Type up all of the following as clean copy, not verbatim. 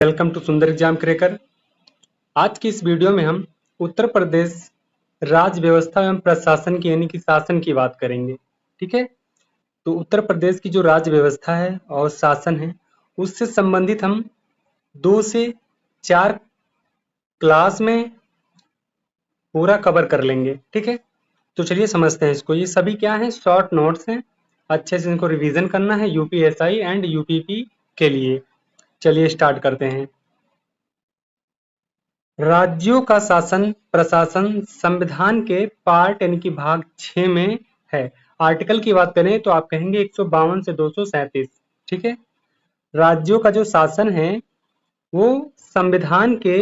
Welcome to सुंदर exam cracker. आज की इस वीडियो में हम उत्तर प्रदेश राज्य व्यवस्था एवं प्रशासन की यानी कि शासन की बात करेंगे। ठीक है, तो उत्तर प्रदेश की जो राज्य व्यवस्था है और शासन है उससे संबंधित हम 2 से 4 क्लास में पूरा कवर कर लेंगे। ठीक है, तो चलिए समझते हैं इसको। ये सभी क्या हैं? शॉर्ट नोट्स हैं, अच्छे से इनको रिवीजन करना है यूपीएसआई एंड यूपीपी के लिए। चलिए स्टार्ट करते हैं। राज्यों का शासन प्रशासन संविधान के पार्ट यानी कि भाग 6 में है। आर्टिकल की बात करें तो आप कहेंगे 152 से 237। ठीक है, राज्यों का जो शासन है वो संविधान के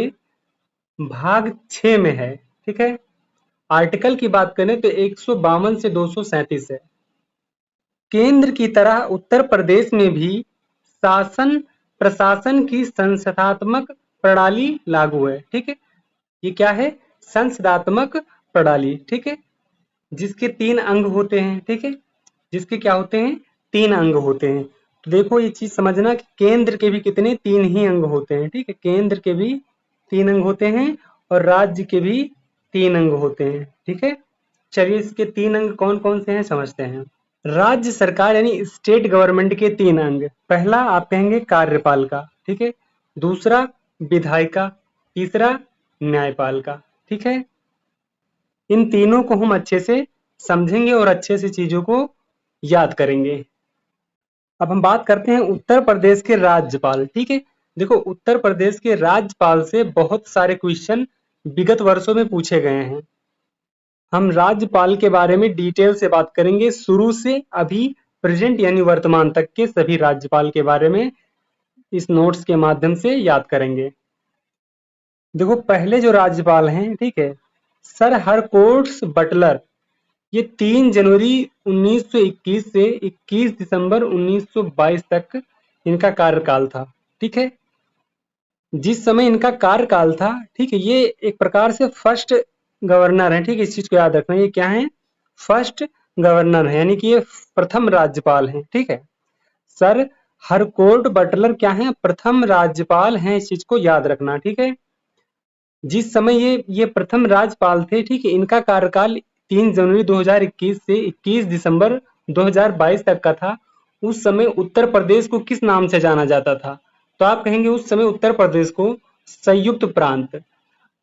भाग 6 में है। ठीक है, आर्टिकल की बात करें तो 152 से 237 है। केंद्र की तरह उत्तर प्रदेश में भी शासन प्रशासन की संस्थात्मक प्रणाली लागू है। ठीक है, ये क्या है? संसदात्मक प्रणाली। ठीक है, जिसके 3 अंग होते हैं। ठीक है, जिसके क्या होते हैं? 3 अंग होते हैं। तो देखो ये चीज समझना कि केंद्र के भी कितने? 3 ही अंग होते हैं। ठीक है, केंद्र के भी 3 अंग होते हैं और राज्य के भी 3 अंग होते हैं। ठीक है, चलिए इसके 3 अंग कौन कौन से हैं समझते हैं। राज्य सरकार यानी स्टेट गवर्नमेंट के 3 अंग। पहला आप कहेंगे कार्यपालिका। ठीक है, दूसरा विधायिका, तीसरा न्यायपालिका। ठीक है, इन तीनों को हम अच्छे से समझेंगे और अच्छे से चीजों को याद करेंगे। अब हम बात करते हैं उत्तर प्रदेश के राज्यपाल। ठीक है, देखो उत्तर प्रदेश के राज्यपाल से बहुत सारे क्वेश्चन विगत वर्षों में पूछे गए हैं। हम राज्यपाल के बारे में डिटेल से बात करेंगे, शुरू से अभी प्रेजेंट यानी वर्तमान तक के सभी राज्यपाल के बारे में इस नोट्स के माध्यम से याद करेंगे। देखो पहले जो राज्यपाल हैं, ठीक है, सर हरकोर्ट्स बटलर, ये 3 जनवरी 1921 से 21 दिसंबर 1922 तक इनका कार्यकाल था। ठीक है, जिस समय इनका कार्यकाल था, ठीक है, ये एक प्रकार से फर्स्ट गवर्नर है। ठीक है, इस चीज को याद रखना, ये क्या है? फर्स्ट गवर्नर है, यानी कि ये प्रथम राज्यपाल हैं। ठीक है, सर हरकोर्ट बटलर क्या है? प्रथम राज्यपाल हैं, इस चीज को याद रखना। ठीक है, जिस समय ये प्रथम राज्यपाल थे, ठीक है, इनका कार्यकाल 3 जनवरी 2021 से 21 दिसंबर 2022 तक का था। उस समय उत्तर प्रदेश को किस नाम से जाना जाता था? तो आप कहेंगे उस समय उत्तर प्रदेश को संयुक्त प्रांत,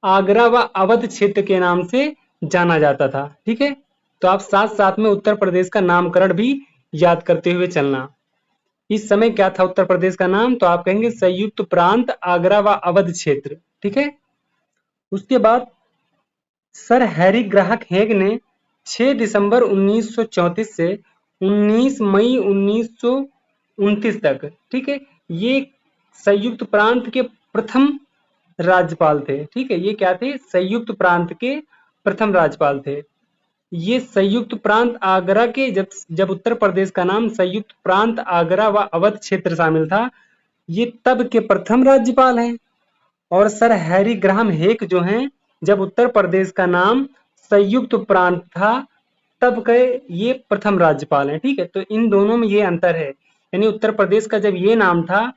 आगरा व अवध क्षेत्र के नाम से जाना जाता था। ठीक है, तो आप साथ साथ में उत्तर प्रदेश का नामकरण भी याद करते हुए चलना। इस समय क्या था उत्तर प्रदेश का नाम? तो आप कहेंगे संयुक्त प्रांत आगरा व अवध क्षेत्र। ठीक है, उसके बाद सर हैरी ग्राहक हेग ने 6 दिसंबर 1934 से 19 मई 1929 तक, ठीक है, ये संयुक्त प्रांत के प्रथम राज्यपाल थे। ठीक है, ये क्या थे? संयुक्त प्रांत के प्रथम राज्यपाल थे। ये संयुक्त प्रांत आगरा के जब उत्तर प्रदेश का नाम संयुक्त प्रांत आगरा व अवध क्षेत्र शामिल था, ये तब के प्रथम राज्यपाल हैं। और सर हैरी ग्राहम हेक जो हैं, जब उत्तर प्रदेश का नाम संयुक्त प्रांत था तब के ये प्रथम राज्यपाल हैं। ठीक है, तो इन दोनों में ये अंतर है, यानी उत्तर प्रदेश का जब ये नाम था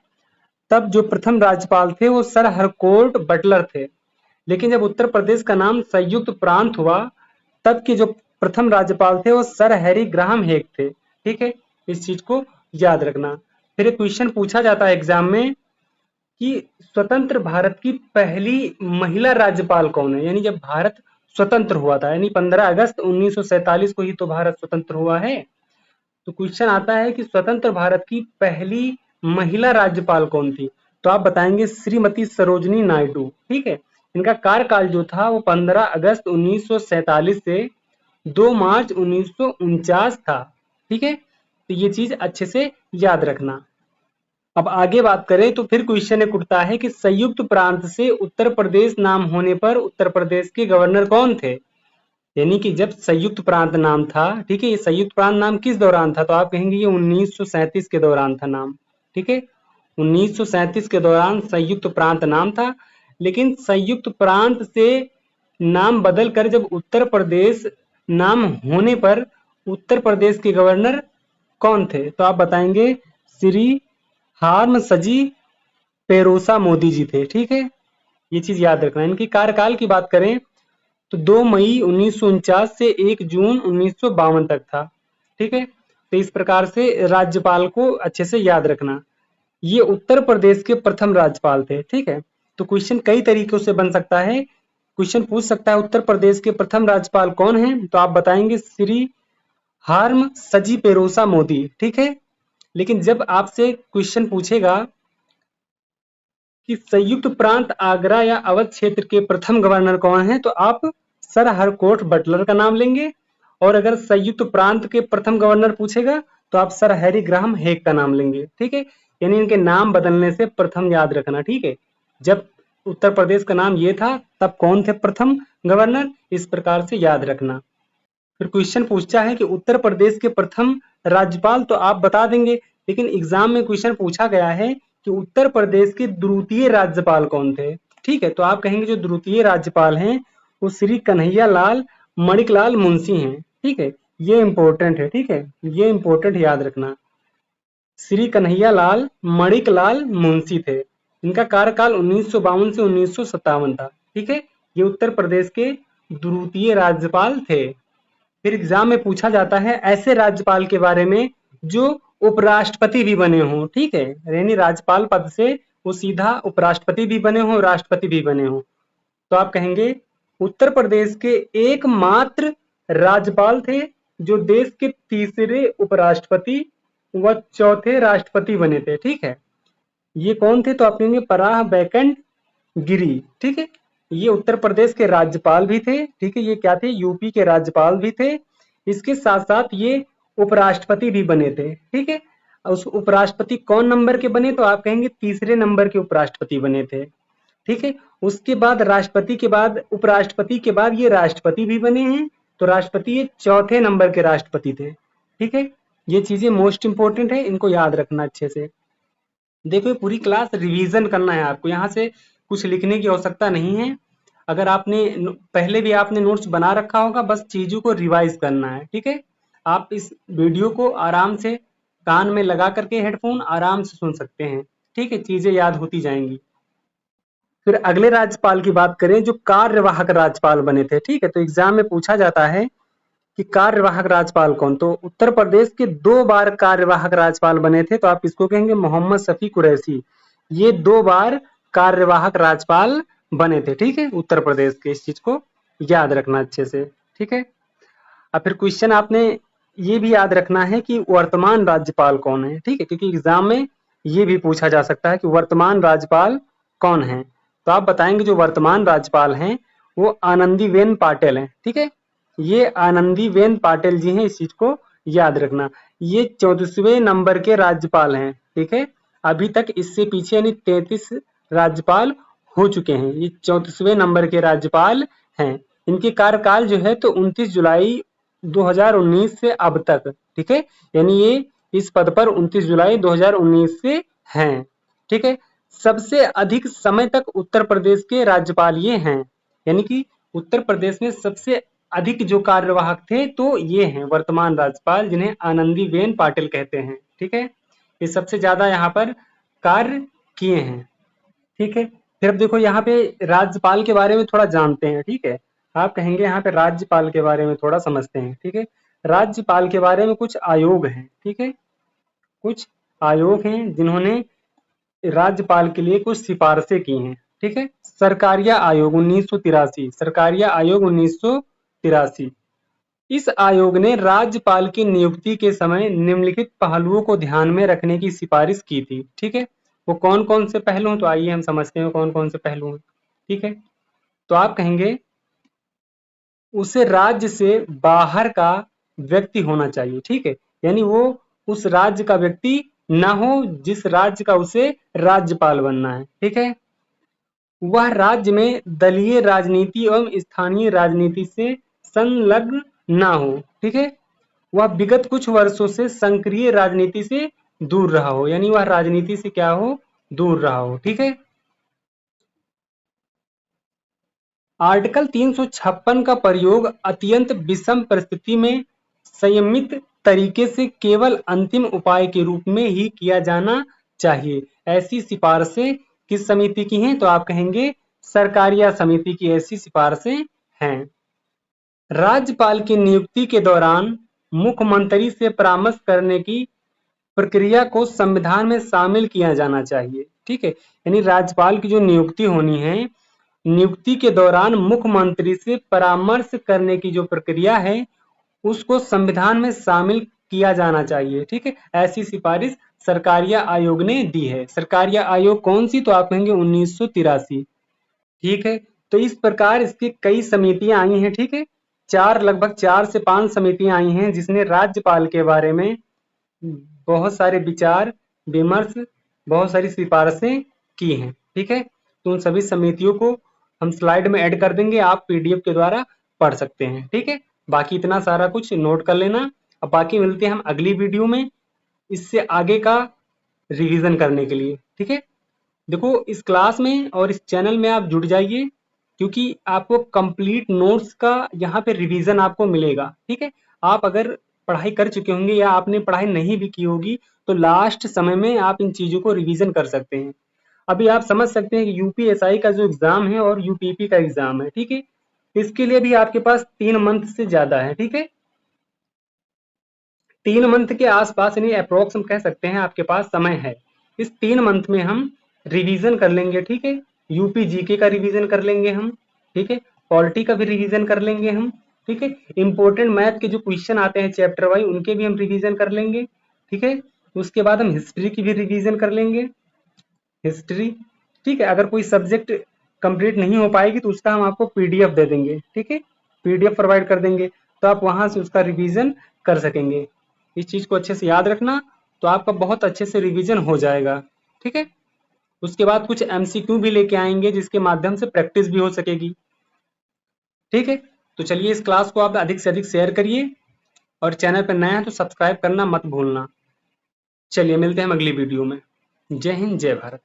तब जो प्रथम राज्यपाल थे वो सर हरकोर्ट बटलर थे, लेकिन जब उत्तर प्रदेश का नाम संयुक्त प्रांत हुआ तब के जो प्रथम राज्यपाल थे वो सर हैरी ग्राहम हेक थे। ठीक है, इस चीज को याद रखना। फिर एक क्वेश्चन पूछा जाता है एग्जाम में कि स्वतंत्र भारत की पहली महिला राज्यपाल कौन है? यानी जब भारत स्वतंत्र हुआ था, यानी 15 अगस्त 1947 को ही तो भारत स्वतंत्र हुआ है। तो क्वेश्चन आता है कि स्वतंत्र भारत की पहली महिला राज्यपाल कौन थी? तो आप बताएंगे श्रीमती सरोजनी नायडू। ठीक है, इनका कार्यकाल जो था वो 15 अगस्त 1947 से 2 मार्च 1949 था। ठीक है, तो ये चीज अच्छे से याद रखना। अब आगे बात करें तो फिर क्वेश्चन एक उठता है कि संयुक्त प्रांत से उत्तर प्रदेश नाम होने पर उत्तर प्रदेश के गवर्नर कौन थे? यानी कि जब संयुक्त प्रांत नाम था, ठीक है, ये संयुक्त प्रांत नाम किस दौरान था? तो आप कहेंगे ये 1937 के दौरान था नाम। ठीक है, 1937 के दौरान संयुक्त प्रांत नाम था, लेकिन संयुक्त प्रांत से नाम बदल कर जब उत्तर प्रदेश नाम होने पर उत्तर प्रदेश के गवर्नर कौन थे? तो आप बताएंगे श्री हार्मसजी पेरोसा मोदी जी थे। ठीक है, ये चीज याद रखना। इनकी कार्यकाल की बात करें तो 2 मई 1949 से 1 जून 1952 तक था। ठीक है, तो इस प्रकार से राज्यपाल को अच्छे से याद रखना। ये उत्तर प्रदेश के प्रथम राज्यपाल थे। ठीक है, तो क्वेश्चन कई तरीकों से बन सकता है। क्वेश्चन पूछ सकता है उत्तर प्रदेश के प्रथम राज्यपाल कौन हैं, तो आप बताएंगे श्री हार्म सजी पेरोसा मोदी। ठीक है, लेकिन जब आपसे क्वेश्चन पूछेगा कि संयुक्त प्रांत आगरा या अवध क्षेत्र के प्रथम गवर्नर कौन है, तो आप सर हरकोट बटलर का नाम लेंगे। और अगर संयुक्त प्रांत के प्रथम गवर्नर पूछेगा तो आप सर हैरी ग्राहम हेग का नाम लेंगे। ठीक है, यानी इनके नाम बदलने से प्रथम याद रखना। ठीक है, जब उत्तर प्रदेश का नाम ये था तब कौन थे प्रथम गवर्नर, इस प्रकार से याद रखना। फिर क्वेश्चन पूछता है कि उत्तर प्रदेश के प्रथम राज्यपाल, तो आप बता देंगे, लेकिन एग्जाम में क्वेश्चन पूछा गया है कि उत्तर प्रदेश के द्वितीय राज्यपाल कौन थे। ठीक है, तो आप कहेंगे जो द्वितीय राज्यपाल हैं वो श्री कन्हैया लाल मणिकलाल मुंशी हैं। ठीक है, ये इंपॉर्टेंट है। ठीक है, ये इंपॉर्टेंट याद रखना। श्री कन्हैया लाल मणिकलाल मुंशी थे। इनका कार्यकाल 1952 से 1957 था। ठीक है, ये उत्तर प्रदेश के द्वितीय राज्यपाल थे। फिर एग्जाम में पूछा जाता है ऐसे राज्यपाल के बारे में जो उपराष्ट्रपति भी बने हों। ठीक है, यानी राज्यपाल पद से वो सीधा उपराष्ट्रपति भी बने हों, राष्ट्रपति भी बने हों। तो आप कहेंगे उत्तर प्रदेश के एकमात्र राज्यपाल थे जो देश के तीसरे उपराष्ट्रपति व चौथे राष्ट्रपति बने थे। ठीक है, ये कौन थे, तो आप कहेंगे पराह बैकंठ गिरी। ठीक है, ये उत्तर प्रदेश के राज्यपाल भी थे। ठीक है, ये क्या थे, यूपी के राज्यपाल भी थे। इसके साथ साथ ये उपराष्ट्रपति भी बने थे। ठीक है, उस उपराष्ट्रपति कौन नंबर के बने, तो आप कहेंगे तीसरे नंबर के उपराष्ट्रपति बने थे। ठीक है, उसके बाद राष्ट्रपति के बाद उपराष्ट्रपति के बाद ये राष्ट्रपति भी बने हैं, तो राष्ट्रपति ये चौथे नंबर के राष्ट्रपति थे। ठीक है, ये चीजें मोस्ट इंपोर्टेंट है, इनको याद रखना अच्छे से। देखो पूरी क्लास रिवीजन करना है आपको, यहाँ से कुछ लिखने की आवश्यकता नहीं है। अगर आपने पहले भी आपने नोट्स बना रखा होगा, बस चीजों को रिवाइज करना है। ठीक है, आप इस वीडियो को आराम से कान में लगा करके हेडफोन आराम से सुन सकते हैं। ठीक है, चीजें याद होती जाएंगी। फिर अगले राज्यपाल की बात करें जो कार्यवाहक राज्यपाल बने थे। ठीक है, तो एग्जाम में पूछा जाता है कि कार्यवाहक राज्यपाल कौन, तो उत्तर प्रदेश के 2 बार कार्यवाहक राज्यपाल बने थे, तो आप इसको कहेंगे मोहम्मद शफी कुरैशी। ये 2 बार कार्यवाहक राज्यपाल बने थे। ठीक है, उत्तर प्रदेश के, इस चीज को याद रखना अच्छे से। ठीक है, अब फिर क्वेश्चन आपने ये भी याद रखना है कि वर्तमान राज्यपाल कौन है। ठीक है, क्योंकि एग्जाम में ये भी पूछा जा सकता है कि वर्तमान राज्यपाल कौन है, तो आप बताएंगे जो वर्तमान राज्यपाल हैं वो आनंदीबेन पाटिल हैं। ठीक है, ये आनंदीबेन पाटिल जी हैं, इस चीज को याद रखना। ये 34वें नंबर के राज्यपाल हैं। ठीक है, अभी तक इससे पीछे यानी 33 राज्यपाल हो चुके हैं, ये 34वें नंबर के राज्यपाल हैं। इनके कार्यकाल जो है तो 29 जुलाई 2019 से अब तक। ठीक है, यानी ये इस पद पर 29 जुलाई 2019 से हैं। ठीक है, सबसे अधिक समय तक उत्तर प्रदेश के राज्यपाल ये हैं, यानी कि उत्तर प्रदेश में सबसे अधिक जो कार्यवाहक थे तो ये हैं वर्तमान राज्यपाल, जिन्हें आनंदीबेन पाटिल कहते हैं। ठीक है, ये सबसे ज्यादा यहाँ पर कार्य किए हैं। ठीक है, फिर अब देखो यहाँ पे राज्यपाल के बारे में थोड़ा जानते हैं। ठीक है, आप कहेंगे यहाँ पे राज्यपाल के बारे में थोड़ा समझते हैं। ठीक है, राज्यपाल के बारे में कुछ आयोग हैं। ठीक है, कुछ आयोग हैं जिन्होंने राज्यपाल के लिए कुछ सिफारिशें की हैं। ठीक है, सरकारिया आयोग 1983, सरकारिया आयोग 1983। इस आयोग ने राज्यपाल की नियुक्ति के समय निम्नलिखित पहलुओं को ध्यान में रखने की सिफारिश की थी। ठीक है, वो कौन कौन से पहलू हैं, तो आइए हम समझते हैं कौन कौन से पहलू हैं। ठीक है, तो आप कहेंगे उसे राज्य से बाहर का व्यक्ति होना चाहिए। ठीक है, यानी वो उस राज्य का व्यक्ति ना हो जिस राज्य का उसे राज्यपाल बनना है। ठीक है, वह राज्य में दलीय राजनीति एवं स्थानीय राजनीति से संलग्न ना हो। ठीक है, वह विगत कुछ वर्षों से सक्रिय राजनीति से दूर रहा हो, यानी वह राजनीति से क्या हो, दूर रहा हो। ठीक है, आर्टिकल 356 का प्रयोग अत्यंत विषम परिस्थिति में संयमित तरीके से केवल अंतिम उपाय के रूप में ही किया जाना चाहिए। ऐसी सिफारिशें किस समिति की हैं? तो आप कहेंगे सरकारिया समिति की ऐसी सिफारिशें हैं। राज्यपाल की नियुक्ति के दौरान मुख्यमंत्री से परामर्श करने की प्रक्रिया को संविधान में शामिल किया जाना चाहिए। ठीक है, यानी राज्यपाल की जो नियुक्ति होनी है, नियुक्ति के दौरान मुख्यमंत्री से परामर्श करने की जो प्रक्रिया है उसको संविधान में शामिल किया जाना चाहिए। ठीक है, ऐसी सिफारिश सरकारिया आयोग ने दी है। सरकारिया आयोग कौन सी? तो आप कहेंगे 1983। ठीक है, तो इस प्रकार इसकी कई समितियां आई हैं। ठीक है, लगभग 4 से 5 समितियां आई हैं जिसने राज्यपाल के बारे में बहुत सारे विचार विमर्श, बहुत सारी सिफारिशें की हैं। ठीक है, तो उन सभी समितियों को हम स्लाइड में ऐड कर देंगे, आप पीडीएफ के द्वारा पढ़ सकते हैं। ठीक है, बाकी इतना सारा कुछ नोट कर लेना। अब बाकी मिलते हैं हम अगली वीडियो में इससे आगे का रिवीजन करने के लिए। ठीक है, देखो इस क्लास में और इस चैनल में आप जुड़ जाइए क्योंकि आपको कंप्लीट नोट्स का यहाँ पे रिवीजन आपको मिलेगा। ठीक है, आप अगर पढ़ाई कर चुके होंगे या आपने पढ़ाई नहीं भी की होगी तो लास्ट समय में आप इन चीजों को रिवीजन कर सकते हैं। अभी आप समझ सकते हैं कि यूपीएसआई का जो एग्जाम है और यूपीपी का एग्जाम है, ठीक है, इसके लिए भी आपके पास 3 मंथ से ज्यादा है। ठीक है, 3 मंथ के आसपास यानी अप्रोक्स हम कह सकते हैं आपके पास समय है। इस 3 मंथ में हम रिवीजन कर लेंगे। ठीक है, यूपी जीके का रिवीजन कर लेंगे हम। ठीक है, पॉलिटी का भी रिवीजन कर लेंगे हम। ठीक है, इंपॉर्टेंट मैथ के जो क्वेश्चन आते हैं चैप्टर वाइज उनके भी हम रिवीजन कर लेंगे। ठीक है, उसके बाद हम हिस्ट्री की भी रिवीजन कर लेंगे, हिस्ट्री। ठीक है, अगर कोई सब्जेक्ट कंप्लीट नहीं हो पाएगी तो उसका हम आपको पीडीएफ दे देंगे। ठीक है, पीडीएफ प्रोवाइड कर देंगे तो आप वहां से उसका रिवीजन कर सकेंगे। इस चीज को अच्छे से याद रखना तो आपका बहुत अच्छे से रिवीजन हो जाएगा। ठीक है, उसके बाद कुछ एमसीक्यू भी लेके आएंगे जिसके माध्यम से प्रैक्टिस भी हो सकेगी। ठीक है, तो चलिए इस क्लास को आप अधिक से अधिक शेयर करिए और चैनल पर नया है तो सब्सक्राइब करना मत भूलना। चलिए मिलते हैं हम अगली वीडियो में। जय हिंद, जय भारत।